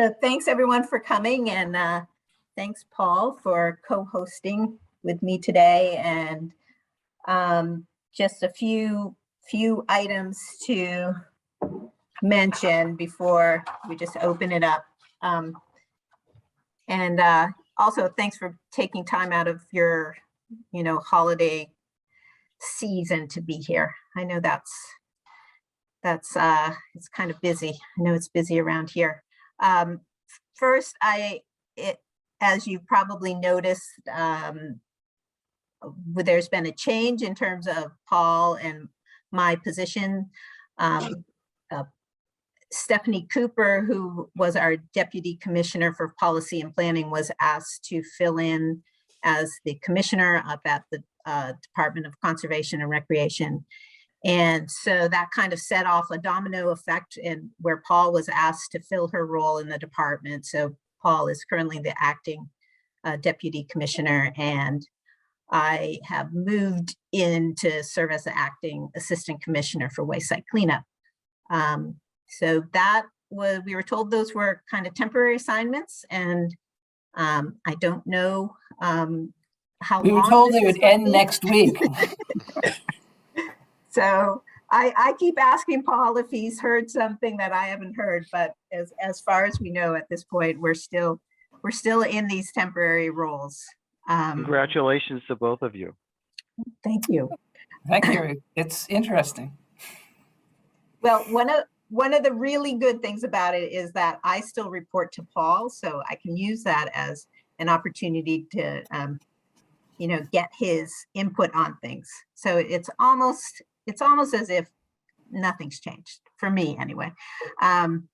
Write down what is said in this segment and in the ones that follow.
So thanks everyone for coming, and thanks Paul for co-hosting with me today. And just a few items to mention before we just open it up. Also thanks for taking time out of your, holiday season to be here. I know that's it's kind of busy. I know it's busy around here. First, as you probably noticed, there's been a change in terms of Paul and my position. Stephanie Cooper, who was our Deputy Commissioner for Policy and Planning, was asked to fill in as the commissioner up at the Department of Conservation and Recreation. And so that kind of set off a domino effect, and where Paul was asked to fill her role in the department. So Paul is currently the acting Deputy Commissioner, and I have moved in to serve as the acting Assistant Commissioner for Wayside Cleanup. So that was, we were told those were kind of temporary assignments, and I don't know how we were told they would end next week. So I keep asking Paul if he's heard something that I haven't heard, but as far as we know at this point, we're still in these temporary roles. Congratulations to both of you. Thank you. Thank you. It's interesting. Well, one of the really good things about it is that I still report to Paul, so I can use that as an opportunity to get his input on things. So it's almost as if nothing's changed for me anyway. And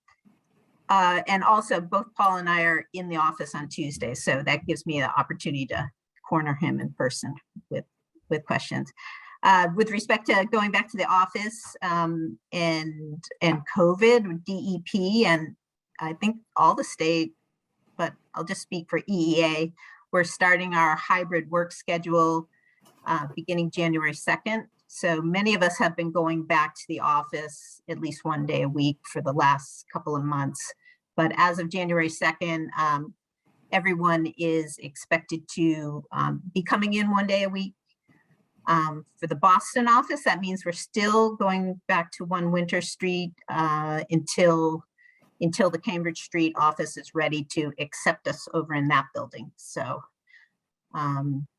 also both Paul and I are in the office on Tuesday, so that gives me the opportunity to corner him in person with questions. With respect to going back to the office and COVID, DEP, and I think all the state, but I'll just speak for EEA, we're starting our hybrid work schedule beginning January 2nd. So many of us have been going back to the office at least one day a week for the last couple of months. But as of January 2nd, everyone is expected to be coming in one day a week. For the Boston office, that means we're still going back to 1 Winter Street until the Cambridge Street office is ready to accept us over in that building. So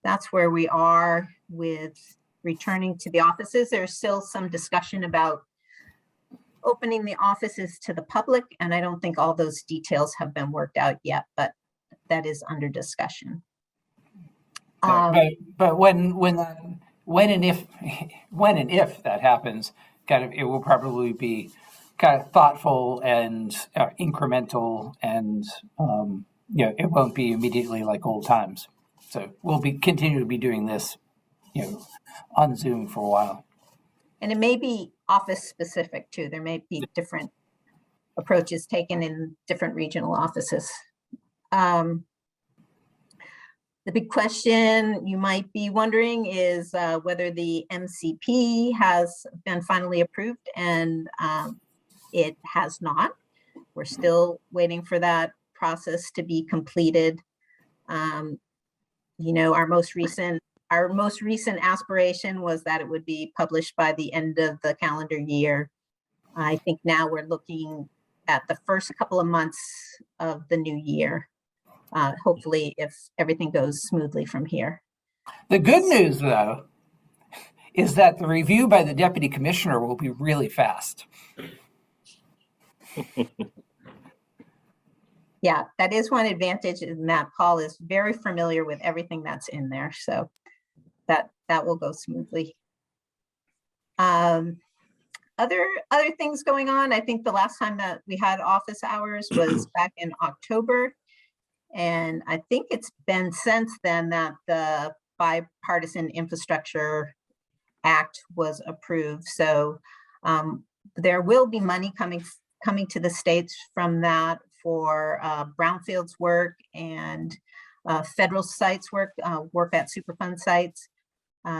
that's where we are with returning to the offices. There's still some discussion about opening the offices to the public, and I don't think all those details have been worked out yet, but that is under discussion. But when and if that happens, it will probably be kind of thoughtful and incremental, and it won't be immediately like old times. So we'll continue to be doing this, on Zoom for a while. And it may be office specific too. There may be different approaches taken in different regional offices. The big question you might be wondering is whether the MCP has been finally approved, and it has not. We're still waiting for that process to be completed. Our most recent aspiration was that it would be published by the end of the calendar year. I think now we're looking at the first couple of months of the new year. Hopefully, if everything goes smoothly from here. The good news, though, is that the review by the Deputy Commissioner will be really fast. Yeah, that is one advantage, in that Paul is very familiar with everything that's in there, so that will go smoothly. Other things going on, I think the last time that we had office hours was back in October. And I think it's been since then that the Bipartisan Infrastructure Act was approved. So there will be money coming to the states from that for brownfields work and federal sites work at Superfund sites.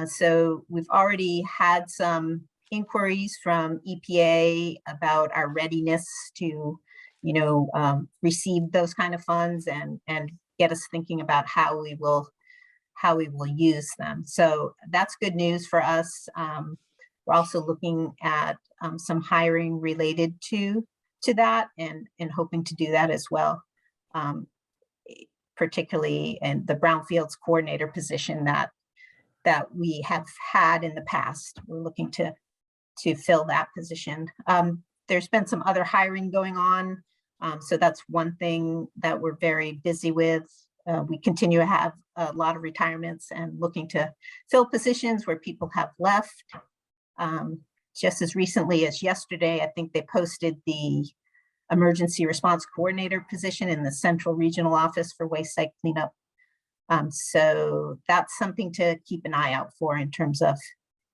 So we've already had some inquiries from EPA about our readiness to receive those kind of funds and get us thinking about how we will use them. So that's good news for us. We're also looking at some hiring related to that and hoping to do that as well, particularly in the brownfields coordinator position that we have had in the past. We're looking to fill that position. There's been some other hiring going on. So that's one thing that we're very busy with. We continue to have a lot of retirements and looking to fill positions where people have left. Just as recently as yesterday, I think they posted the emergency response coordinator position in the central regional office for waste site cleanup. So that's something to keep an eye out for in terms of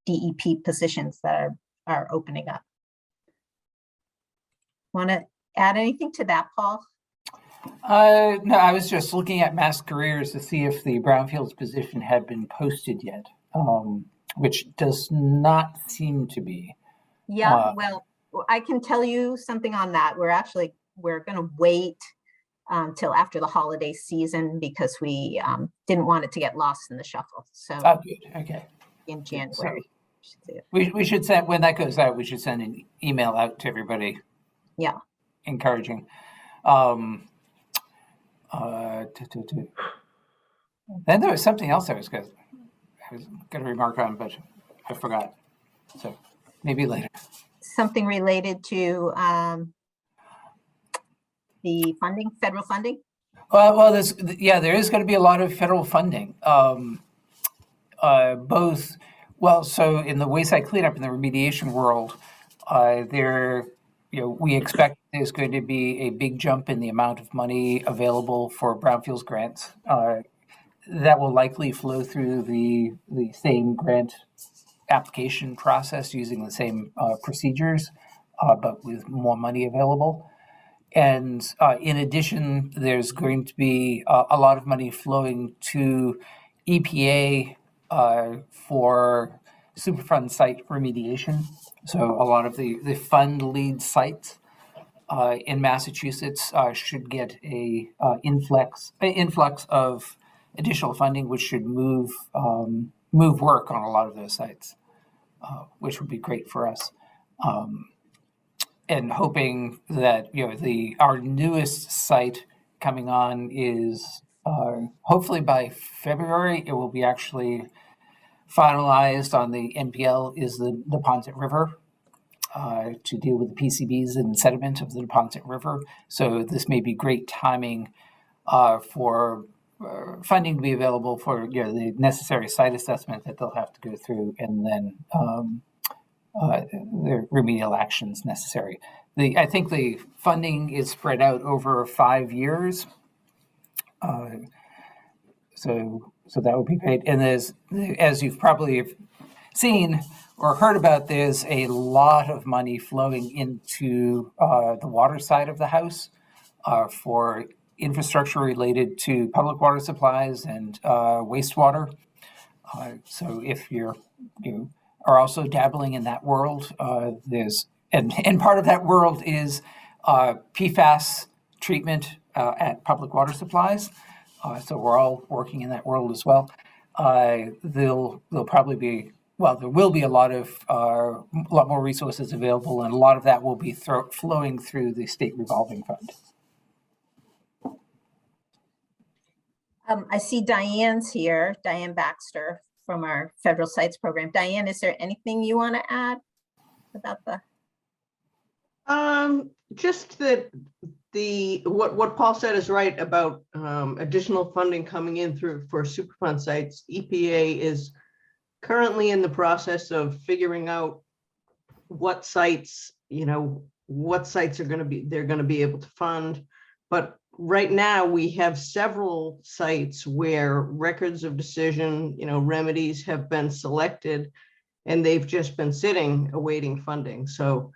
DEP positions that are opening up. Want to add anything to that, Paul? No, I was just looking at Mass Careers to see if the brownfields position had been posted yet, which does not seem to be. Yeah, well, I can tell you something on that. We're going to wait till after the holiday season because we didn't want it to get lost in the shuffle. So good. Okay. In January. So we should send, when that goes out, we should send an email out to everybody. Yeah. Encouraging. Then there was something else I was going to remark on, but I forgot. So maybe later. Something related to the funding, federal funding? Well, there is going to be a lot of federal funding. So in the wayside cleanup and the remediation world, we expect there's going to be a big jump in the amount of money available for brownfields grants. That will likely flow through the same grant application process using the same procedures, but with more money available. And in addition, there's going to be a lot of money flowing to EPA for Superfund site remediation. So a lot of the fund lead sites in Massachusetts should get a influx of additional funding, which should move work on a lot of those sites, which would be great for us. And hoping that our newest site coming on is hopefully by February it will be actually finalized on the NPL is the Neponset River to deal with the PCBs and sediment of the Neponset River. So this may be great timing for funding to be available for the necessary site assessment that they'll have to go through, and then the remedial actions necessary. I think the funding is spread out over 5 years. So that would be great. And as you've probably seen or heard about, there's a lot of money flowing into the water side of the house for infrastructure related to public water supplies and wastewater. So if you are also dabbling in that world, and part of that world is PFAS treatment at public water supplies. So we're all working in that world as well. There'll probably be, there will be a lot more resources available, and a lot of that will be flowing through the state revolving fund. I see Diane's here, Diane Baxter from our Federal Sites Program. Diane, is there anything you want to add about the? Just that what Paul said is right about additional funding coming in for Superfund sites. EPA is currently in the process of figuring out what sites are going to be able to fund. But right now we have several sites where records of decision, remedies have been selected, and they've just been sitting awaiting funding. So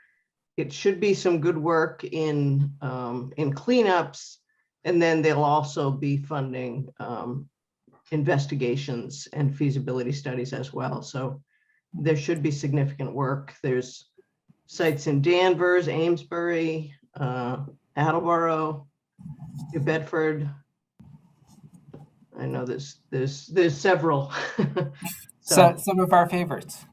it should be some good work in cleanups, and then they'll also be funding investigations and feasibility studies as well. So there should be significant work. There's sites in Danvers, Amesbury, Attleboro, New Bedford. I know there's several. So some of our favorites.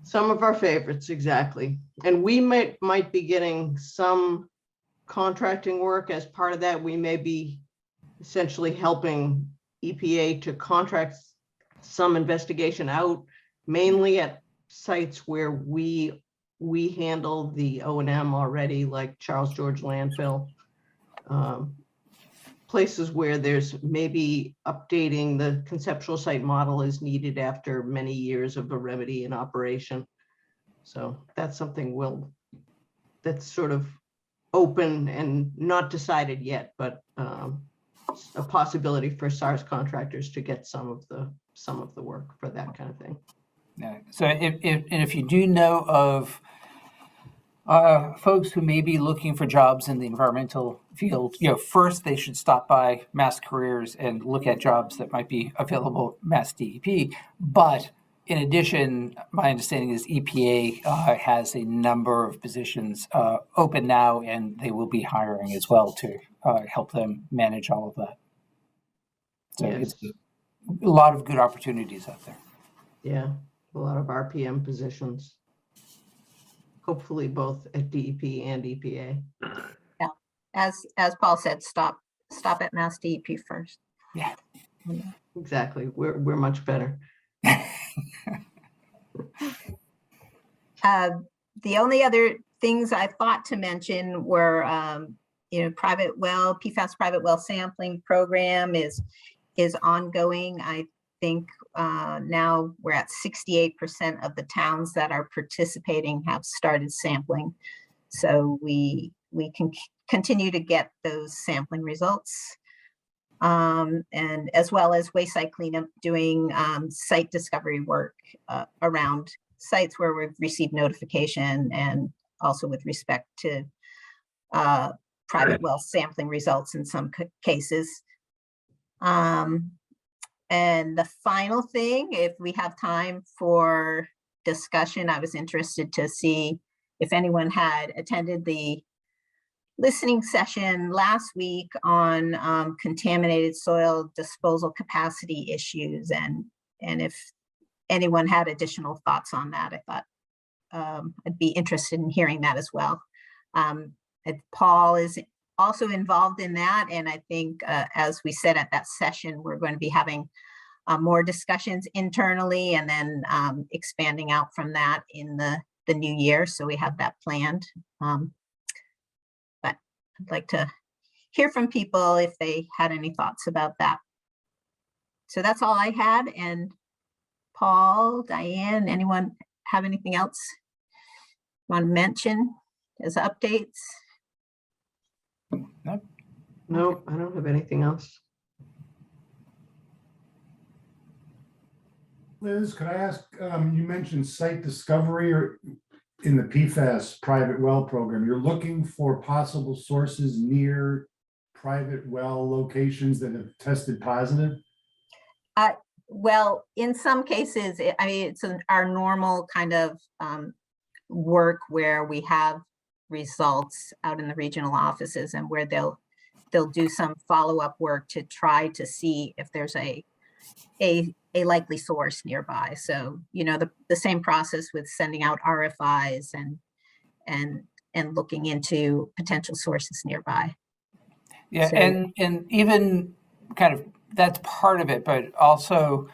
Some of our favorites, exactly. And we might be getting some contracting work as part of that. We may be essentially helping EPA to contract some investigation out, mainly at sites where we handle the O&M already, like Charles George landfill. Places where there's maybe updating the conceptual site model is needed after many years of a remedy in operation. So that's something that's sort of open and not decided yet, but a possibility for SARS contractors to get some of the work for that kind of thing. Yeah. So if you do know of folks who may be looking for jobs in the environmental field, first they should stop by Mass Careers and look at jobs that might be available at MassDEP. But in addition, my understanding is EPA has a number of positions open now, and they will be hiring as well to help them manage all of that. So Yes. It's a lot of good opportunities out there. Yeah, a lot of RPM positions. Hopefully both at DEP and EPA. Yeah, as Paul said, stop at MassDEP first. Yeah, exactly. We're much better. The only other things I thought to mention were, PFAS private well sampling program is ongoing. I think now we're at 68% of the towns that are participating have started sampling. So we can continue to get those sampling results. And as well as waste site cleanup, doing site discovery work around sites where we've received notification, and also with respect to private well sampling results in some cases. And the final thing, if we have time for discussion, I was interested to see if anyone had attended the listening session last week on contaminated soil disposal capacity issues, and if anyone had additional thoughts on that. I thought I'd be interested in hearing that as well. Paul is also involved in that, and I think as we said at that session, we're going to be having more discussions internally, and then expanding out from that in the new year. So we have that planned. But I'd like to hear from people if they had any thoughts about that. So that's all I had. And Paul, Diane, anyone have anything else want to mention as updates? No, I don't have anything else. Liz, could I ask, you mentioned site discovery or in the PFAS private well program. You're looking for possible sources near private well locations that have tested positive? Well, in some cases, it's our normal kind of work where we have results out in the regional offices, and where they'll do some follow-up work to try to see if there's a likely source nearby. So, the same process with sending out RFIs and looking into potential sources nearby. Yeah, So, and even kind of that's part of it, but also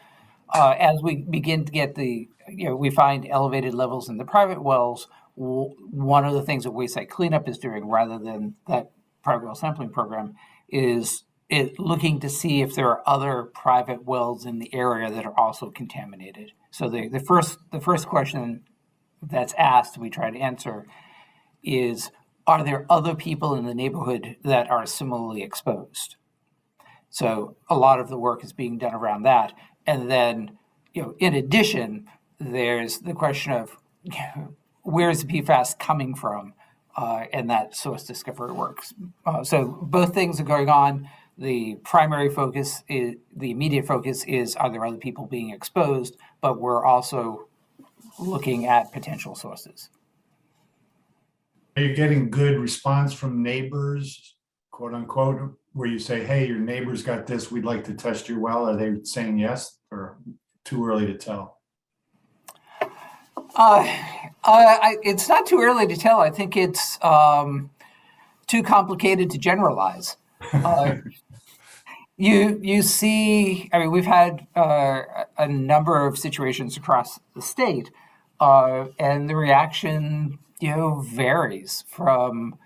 as we begin to get we find elevated levels in the private wells. One of the things that waste site cleanup is doing, rather than that private well sampling program, is looking to see if there are other private wells in the area that are also contaminated. So the first question that's asked, we try to answer, is, are there other people in the neighborhood that are similarly exposed? So a lot of the work is being done around that. And then, in addition, there's the question of where's the PFAS coming from, and that source discovery works. So both things are going on. The primary focus is, the immediate focus is, are there other people being exposed? But we're also looking at potential sources. Are you getting good response from neighbors quote unquote, where you say, hey, your neighbor's got this, we'd like to test your well? Are they saying yes or too early to tell? It's not too early to tell. I think it's too complicated to generalize. You see, I mean, we've had a number of situations across the state, and the reaction, varies from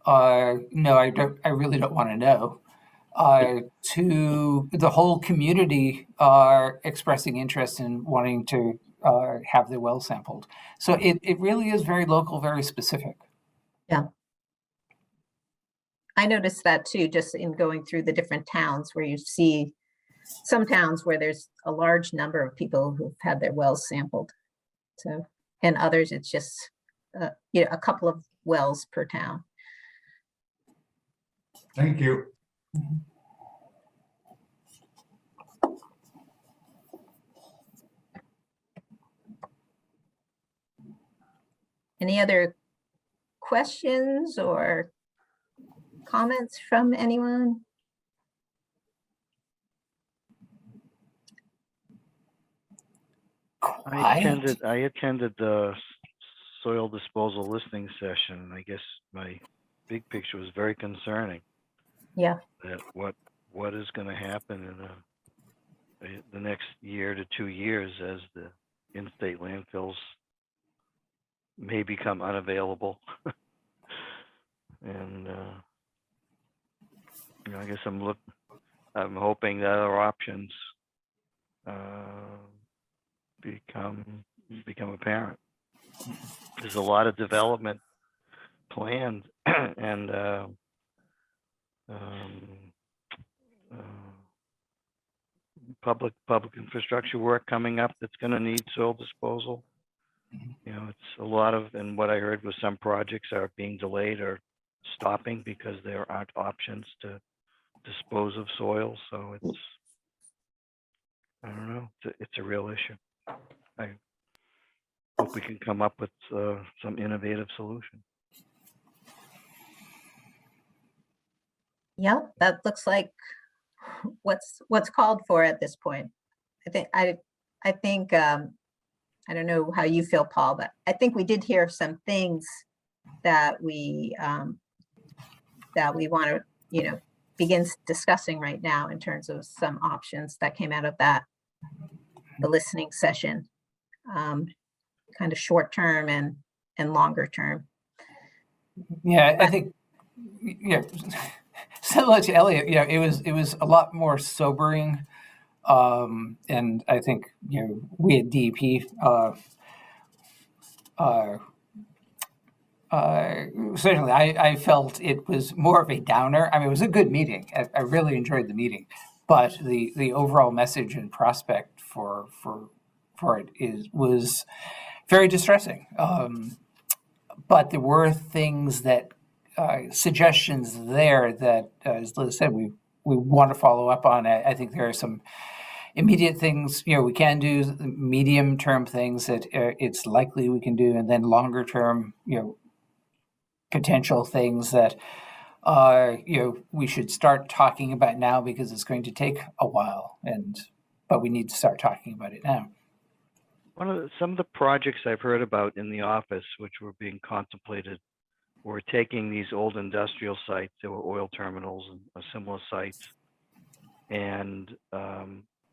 no, I really don't want to know, to the whole community expressing interest in wanting to have the well sampled. So it really is very local, very specific. Yeah. I noticed that too, just in going through the different towns where you see some towns where there's a large number of people who've had their wells sampled. So, and others, it's just, a couple of wells per town. Thank you. Any other questions or comments from anyone? I attended the soil disposal listening session. I guess my big picture was very concerning. Yeah. That what is going to happen in the next year to 2 years as the in-state landfills may become unavailable. And I guess I'm hoping that other options become apparent. There's a lot of development planned and public infrastructure work coming up that's going to need soil disposal. It's a lot of, and what I heard was some projects are being delayed or stopping because there aren't options to dispose of soil. So I don't know, it's a real issue. I hope we can come up with some innovative solution. Yeah, that looks like what's called for at this point. I think I don't know how you feel, Paul, but I think we did hear some things that we want to begin discussing right now in terms of some options that came out of the listening session, kind of short term and longer term. Yeah, I think, similar to Elliot, it was a lot more sobering. And I think, we at DEP, certainly I felt it was more of a downer. I mean, it was a good meeting. I really enjoyed the meeting, but the overall message and prospect for it was very distressing. But there were things that, suggestions there that, as Liz said, we want to follow up on. I think there are some immediate things, we can do, medium term things that it's likely we can do, and then longer term, potential things that, we should start talking about now because it's going to take a while, but we need to start talking about it now. Some of the projects I've heard about in the office, which were being contemplated, were taking these old industrial sites, there were oil terminals and similar sites, and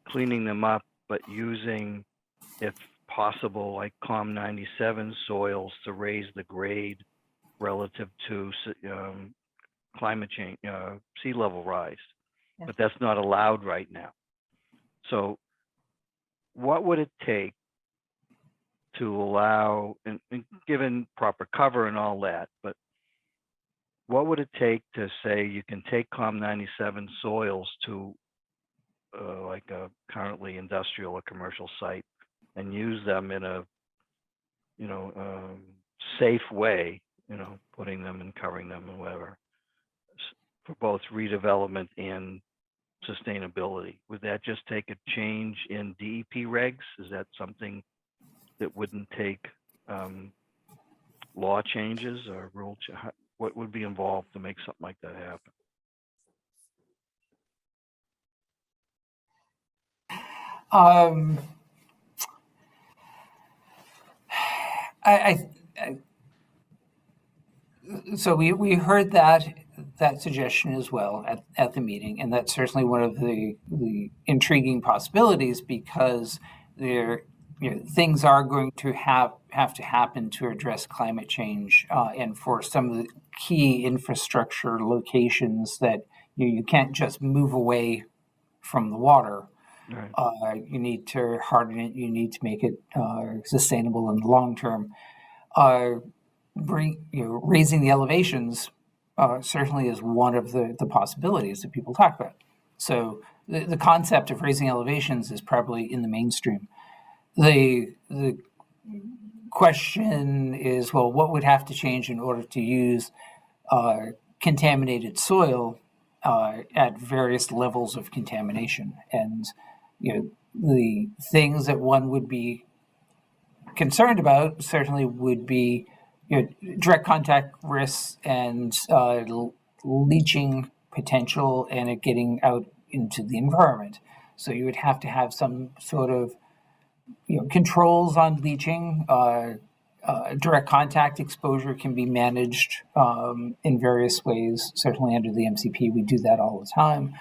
cleaning them up, but using, if possible, like COM97 soils to raise the grade relative to climate change, sea level rise. Yeah. But that's not allowed right now. So what would it take to allow, and given proper cover and all that, but what would it take to say you can take COM97 soils to like a currently industrial or commercial site and use them in a safe way, putting them and covering them and whatever, for both redevelopment and sustainability? Would that just take a change in DEP regs? Is that something that wouldn't take law changes or rule? What would be involved to make something like that happen? Um, so we heard that suggestion as well at the meeting, and that's certainly one of the intriguing possibilities, because things are going to have to happen to address climate change, and for some of the key infrastructure locations that you can't just move away from the water. Right. You need to harden it. You need to make it sustainable in the long term. Raising the elevations certainly is one of the possibilities that people talk about. So the concept of raising elevations is probably in the mainstream. The question is, well, what would have to change in order to use contaminated soil at various levels of contamination? And the things that one would be concerned about certainly would be direct contact risks and leaching potential, and it getting out into the environment. So you would have to have some sort of controls on leaching. Direct contact exposure can be managed in various ways. Certainly under the MCP, we do that all the time.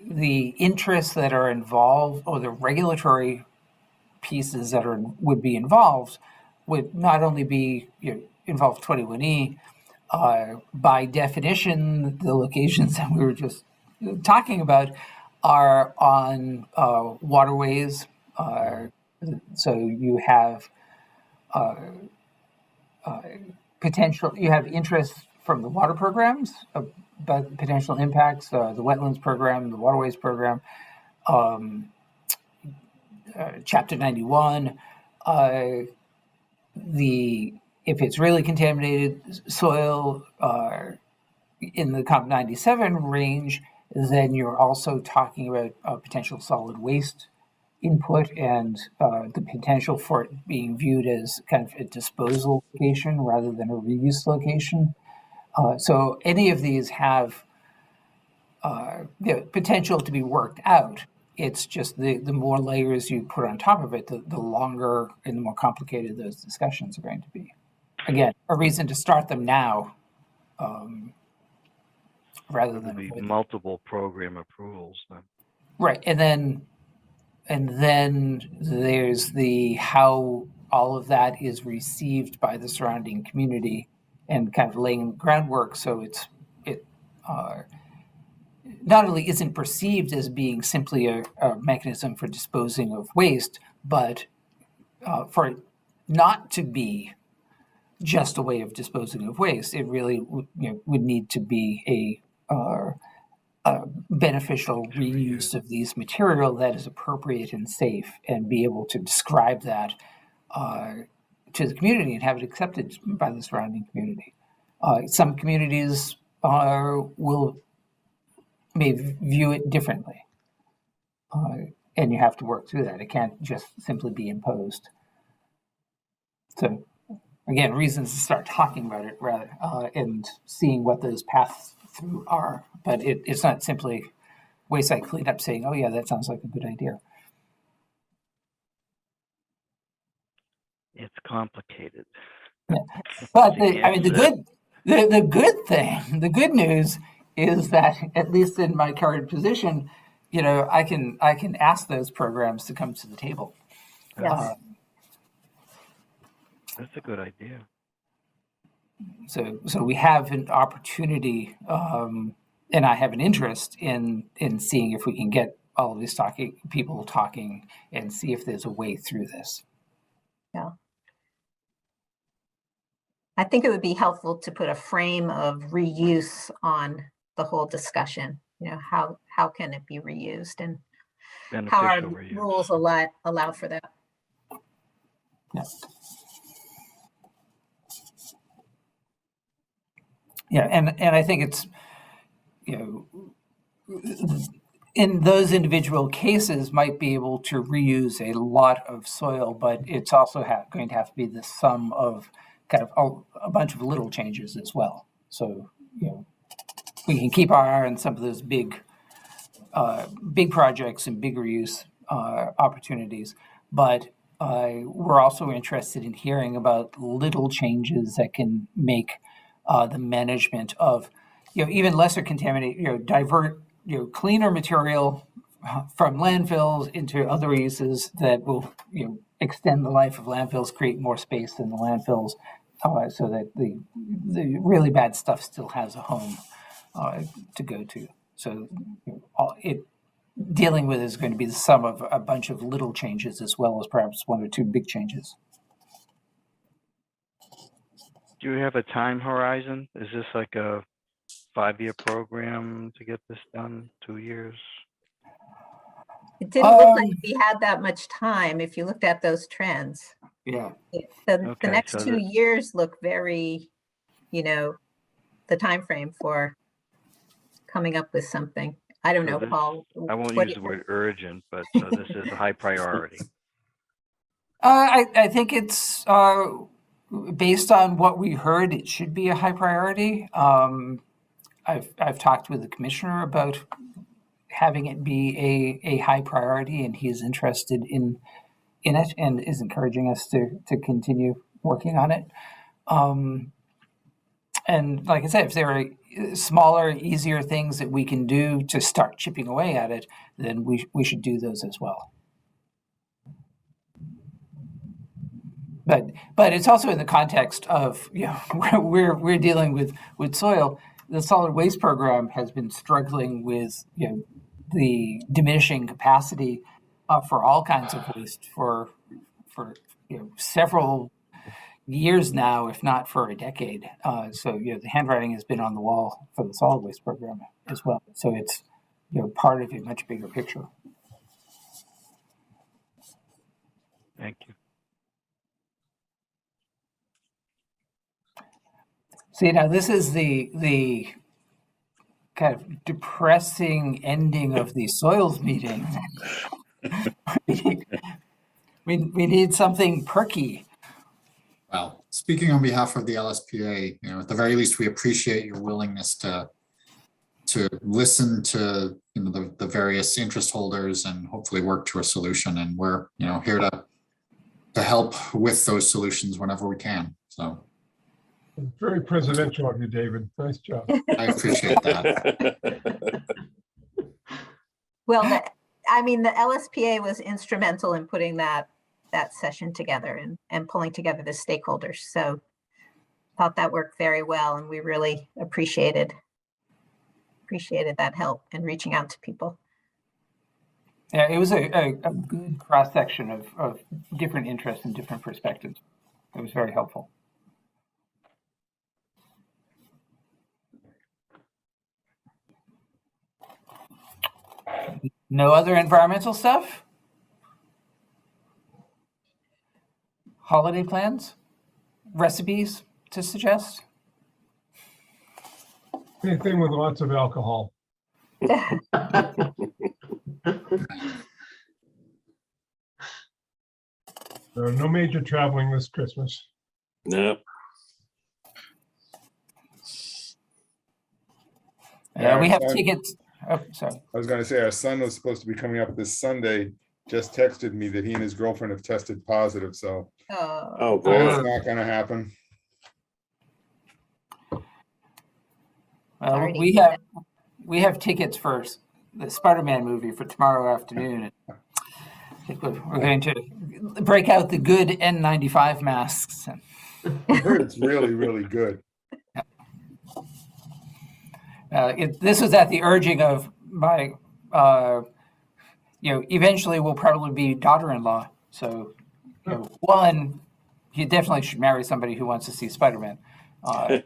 The interests that are involved, or the regulatory pieces that would be involved, would not only be involve 21E. By definition, the locations that we were just talking about are on waterways. So you have potential. You have interest from the water programs about potential impacts. The wetlands program, the waterways program, Chapter 91. If it's really contaminated soil in the COP97 range, then you're also talking about potential solid waste input and the potential for it being viewed as kind of a disposal location rather than a reuse location. So any of these have potential to be worked out. It's just the more layers you put on top of it, the longer and the more complicated those discussions are going to be. Again, a reason to start them now rather than Be multiple program approvals then. Right, and then there's the how all of that is received by the surrounding community, and kind of laying the groundwork so it not only isn't perceived as being simply a mechanism for disposing of waste, but for it not to be just a way of disposing of waste. It really would need to be a beneficial reuse of these material that is appropriate and safe, and be able to describe that to the community and have it accepted by the surrounding community. Some communities may view it differently, and you have to work through that. It can't just simply be imposed. So again, reasons to start talking about it rather and seeing what those paths through are. But it's not simply wayside cleanup saying, oh yeah, that sounds like a good idea. It's complicated. Yeah. But the good news is that, at least in my current position, I can ask those programs to come to the table. Yes. That's a good idea. So we have an opportunity, and I have an interest in seeing if we can get all of these people talking and see if there's a way through this. Yeah. I think it would be helpful to put a frame of reuse on the whole discussion. How can it be reused, and how our rules allow for that. Yeah, and I think it's in those individual cases might be able to reuse a lot of soil, but it's also going to have to be the sum of kind of a bunch of little changes as well. So we can keep our eye on some of those big big projects and big reuse opportunities, but we're also interested in hearing about little changes that can make the management of, even lesser contaminate, divert, cleaner material from landfills into other uses that will, extend the life of landfills, create more space in the landfills, so that the really bad stuff still has a home to go to. So dealing with is going to be the sum of a bunch of little changes as well as perhaps one or two big changes. Do you have a time horizon? Is this like a 5-year program to get this done? 2 years? It didn't look like we had that much time if you looked at those trends. Yeah. The Okay, next so 2 years look very, the time frame for coming up with something. I don't know, this- Paul. I won't what use do the you word urgent, but so this is a high priority. I think it's based on what we heard, it should be a high priority. I've talked with the commissioner about having it be a high priority, and he is interested in it and is encouraging us to continue working on it. And like I said, if there are smaller, easier things that we can do to start chipping away at it, then we should do those as well. But it's also in the context of, we're dealing with soil. The solid waste program has been struggling with the diminishing capacity for all kinds of waste for several years now, if not for a decade. So the handwriting has been on the wall for the solid waste program as well. So it's part of a much bigger picture. Thank you. See, now this is the kind of depressing ending of the soils meeting. we need something perky. Well, speaking on behalf of the LSPA, at the very least, we appreciate your willingness to listen to the various interest holders and hopefully work to a solution. And we're here to help with those solutions whenever we can. So. Very presidential of you, David. Nice job. I appreciate that. Well, the LSPA was instrumental in putting that session together and pulling together the stakeholders. So thought that worked very well, and we really appreciated that help in reaching out to people. Yeah, it was a good cross section of different interests and different perspectives. It was very helpful. No other environmental stuff? Holiday plans? Recipes to suggest? Anything with lots of alcohol. There are no major traveling this Christmas. No. We have tickets. Oh, sorry. I was going to say, our son was supposed to be coming up this Sunday, just texted me that he and his girlfriend have tested positive, so Oh, that's boy. not going to happen. Well, Alrighty. we have tickets for the Spider-Man movie for tomorrow afternoon. I think we're going to break out the good N95 masks. I heard it's really, really good. This was at the urging of my, eventually will probably be daughter-in-law. So, one, you definitely should marry somebody who wants to see Spider-Man. Well,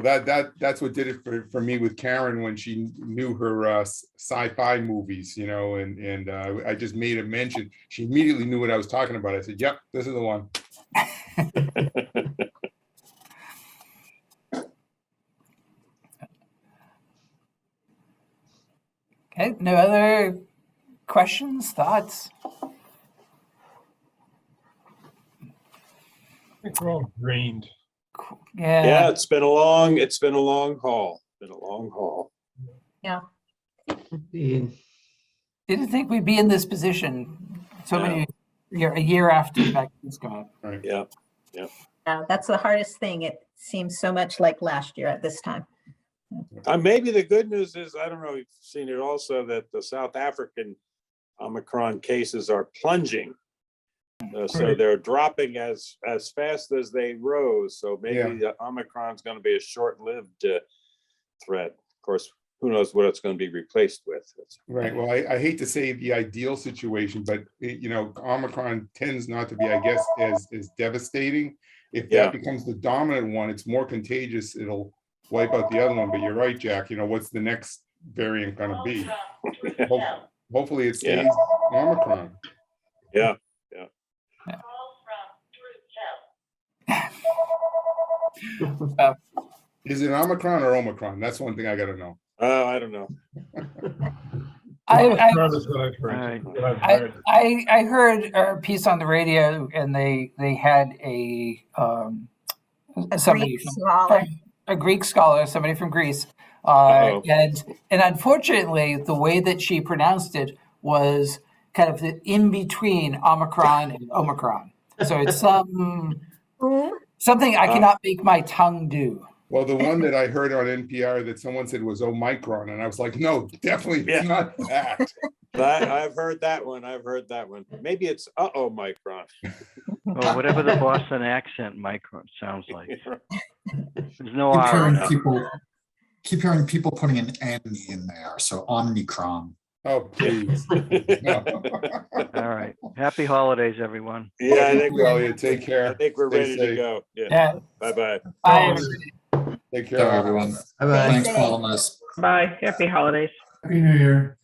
that's what did it for me with Karen when she knew her sci-fi movies, and I just made a mention. She immediately knew what I was talking about. I said, "Yep, this is the one." Okay, no other questions, thoughts? I think we're all drained. Yeah. It's been a long haul. Yeah. Indeed. Didn't think we'd be in this position a year after the vaccine's gone. Right. Yeah. That's the hardest thing. It seems so much like last year at this time. Maybe the good news is, I don't know, you've seen it also, that the South African Omicron cases are plunging. So they're dropping as fast as they rose. So maybe the Omicron's going to be a short-lived threat. Of course, who knows what it's going to be replaced with. Right. Well, I hate to say the ideal situation, but Omicron tends not to be, I guess, as devastating. If that becomes the dominant one, it's more contagious. It'll wipe out the other one. But you're right, Jack. What's the next variant going to be? Hopefully it stays Omicron. Yeah. Is it Omicron or Omicron? That's one thing I got to know. I don't know. Omicron is what I've heard. What I've heard. I heard a piece on the radio, and they had a Greek scholar, somebody from Greece, and unfortunately, the way that she pronounced it was kind of in between Omicron and Omicron. So it's something I cannot make my tongue do. Well, the one that I heard on NPR that someone said was Omicron, and I was like, no, definitely it's not that. I've heard that one. Maybe it's Micron. Or whatever the Boston accent micron sounds like. There's no R. Keep hearing people putting an N in there, so Omnicron. Oh, please. No. All right. Happy holidays, everyone. Yeah, I think Elliot, take care. I think we're Stay ready safe. to go. Yeah. Yeah. Bye-bye. Take care, Ciao, everyone. Bye-bye. Thanks for all this. Bye. Happy holidays. Happy New Year.